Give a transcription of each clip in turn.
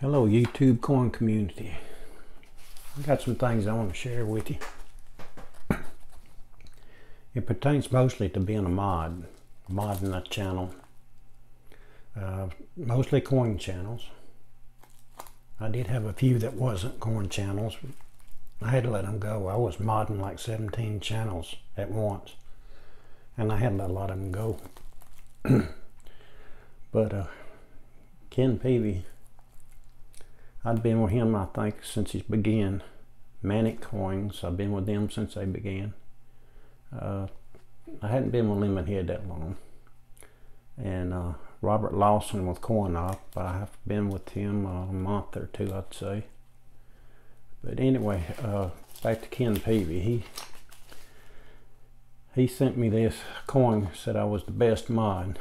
Hello YouTube coin community. I got some things I want to share with you. It pertains mostly to being a modding a channel. Mostly coin channels. I did have a few that wasn't coin channels. I had to let them go. I was modding like 17 channels at once, and I had to let a lot of them go. But Ken Peavy, I've been with him, I think, since he began. Manic Coins, I've been with them since they began. I hadn't been with Lemon Head that long. And Robert Lawson with Coin Op, I have been with him a month or two, I'd say. But anyway, back to Ken Peavy. He sent me this coin, said I was the best mod.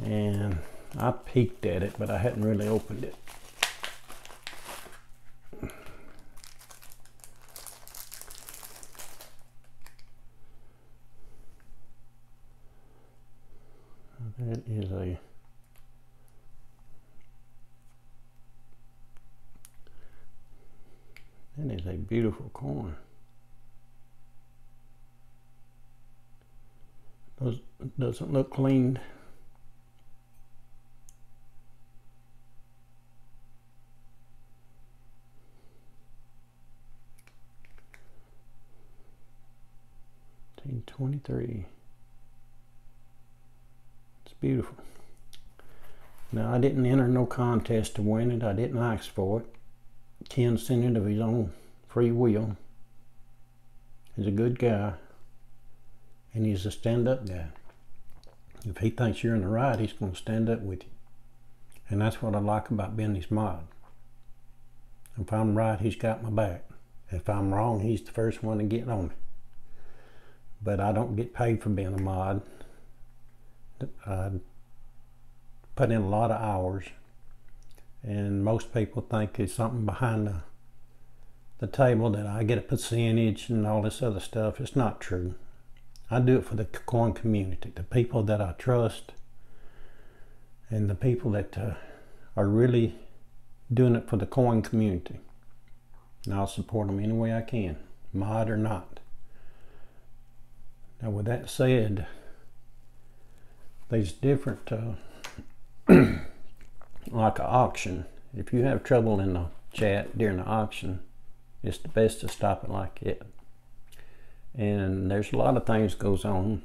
And I peeked at it, but I hadn't really opened it. That is a beautiful coin. Doesn't look cleaned. $23. It's beautiful. Now, I didn't enter no contest to win it. I didn't ask for it. Ken sent it of his own free will. He's a good guy, and he's a stand-up guy. If he thinks you're in the right, he's going to stand up with you. And that's what I like about being his mod. If I'm right, he's got my back. If I'm wrong, he's the first one to get on me. But I don't get paid for being a mod. I put in a lot of hours, and most people think there's something behind the table that I get a percentage and all this other stuff. It's not true. I do it for the coin community, the people that I trust, and the people that are really doing it for the coin community. And I'll support them any way I can, mod or not. Now, with that said, there's different, like an auction. If you have trouble in the chat during the auction, it's the best to stop it like it. And there's a lot of things goes on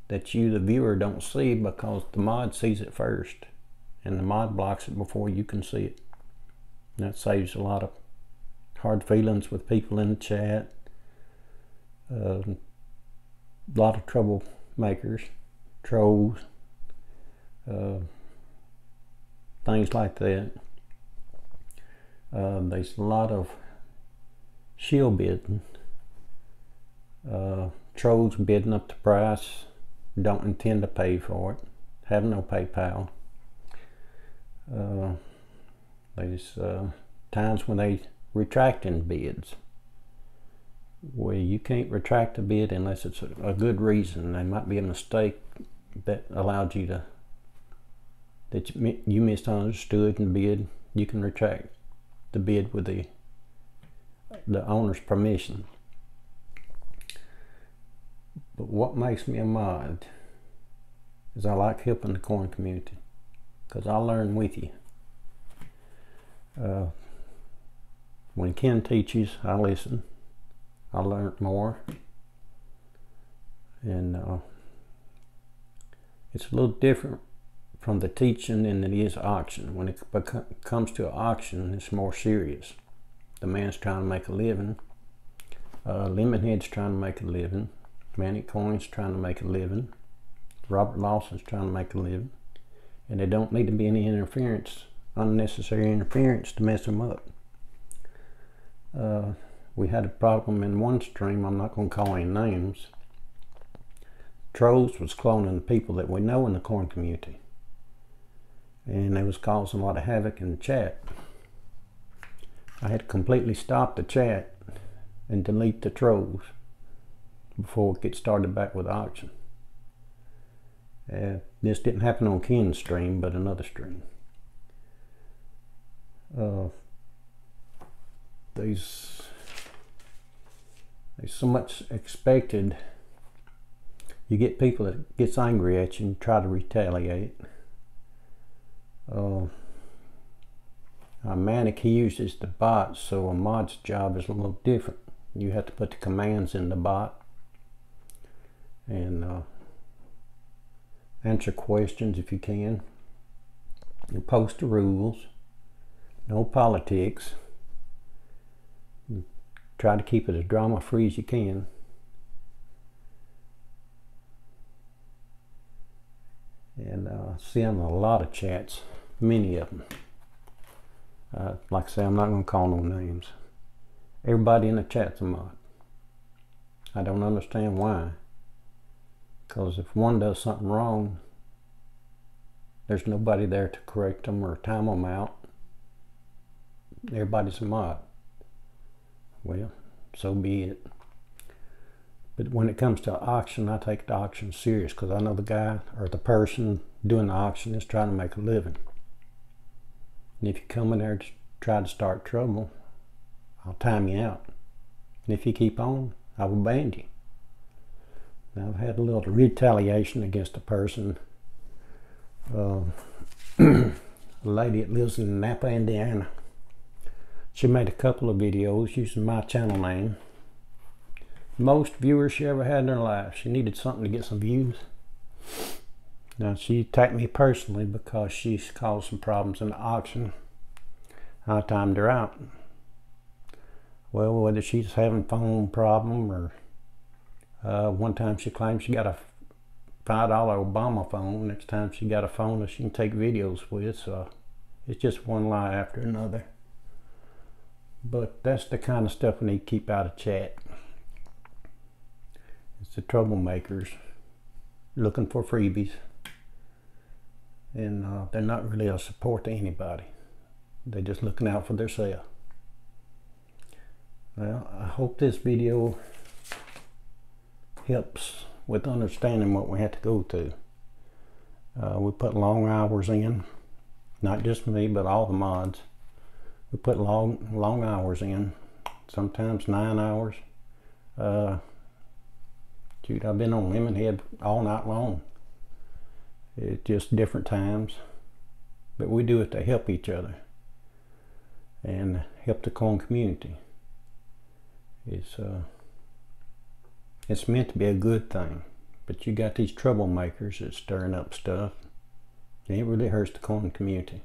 that you, the viewer, don't see because the mod sees it first. And the mod blocks it before you can see it. And that saves a lot of hard feelings with people in the chat. A lot of troublemakers, trolls, things like that. There's a lot of shield bidding, trolls bidding up the price, don't intend to pay for it, have no PayPal. There's times when they retracting bids. Well, you can't retract a bid unless it's a good reason. There might be a mistake that allowed you to, that you misunderstood in the bid. You can retract the bid with the owner's permission. But what makes me a mod is I like helping the coin community, because I learn with you. When Ken teaches, I listen. I learned more, and it's a little different from the teaching than it is auction. When it comes to an auction, it's more serious. The man's trying to make a living. Lemon Head's trying to make a living. Manic Coins trying to make a living. Robert Lawson's trying to make a living, and there don't need to be any interference, unnecessary interference, to mess them up. We had a problem in one stream. I'm not going to call any names. Trolls was cloning the people that we know in the coin community, and they was causing a lot of havoc in the chat. I had to completely stop the chat and delete the trolls before it gets started back with the auction. This didn't happen on Ken's stream, but another stream. There's so much expected. You get people that gets angry at you and try to retaliate. Manic, he uses the bot, so a mod's job is a little different. You have to put the commands in the bot and answer questions if you can. You post the rules, no politics. You try to keep it as drama free as you can. And see in a lot of chats, many of them. Like I say, I'm not going to call no names. Everybody in the chat's a mod. I don't understand why. Because if one does something wrong, there's nobody there to correct them or time them out. Everybody's a mod. Well, so be it. But when it comes to auction, I take the auction serious because I know the guy or the person doing the auction is trying to make a living. And if you come in there to try to start trouble, I'll time you out. And if you keep on, I will ban you. Now, I've had a little retaliation against a person. A lady that lives in Napa, Indiana. She made a couple of videos using my channel name. Most viewers she ever had in her life. She needed something to get some views. Now, she attacked me personally because she's caused some problems in the auction. I timed her out. Well, whether she's having a phone problem or one time she claimed she got a $5 Obama phone. Next time she got a phone that she can take videos with. So it's just one lie after another. But that's the kind of stuff we need to keep out of chat. It's the troublemakers looking for freebies. And they're not really a support to anybody. They're just looking out for themselves. Well, I hope this video helps with understanding what we have to go through. We put long hours in, not just me, but all the mods. We put long hours in, sometimes 9 hours. Dude, I've been on Lemonhead all night long. It's just different times, but we do it to help each other and help the coin community. It's meant to be a good thing, but you got these troublemakers that's stirring up stuff, and it really hurts the coin community.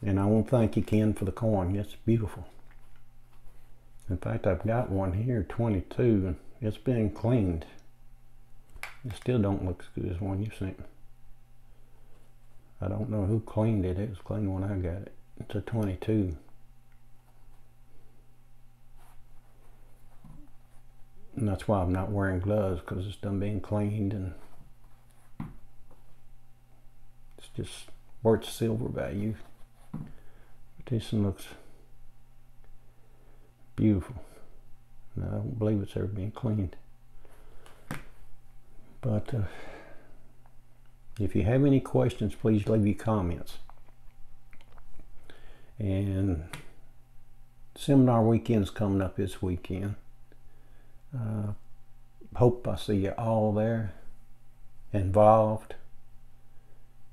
And I want to thank you, Ken, for the coin. It's beautiful. In fact, I've got one here, 22, and it's been cleaned. It still don't look as good as one you sent me. I don't know who cleaned it. It was clean when I got it. It's a 22. And that's why I'm not wearing gloves, because it's done being cleaned, and it's just worth silver value. But this one looks beautiful. No, I don't believe it's ever been cleaned. But if you have any questions, please leave your comments. And seminar weekend's coming up this weekend. Hope I see you all there, involved,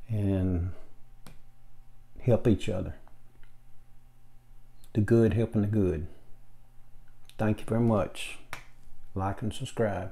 and help each other. The good helping the good. Thank you very much. Like and subscribe.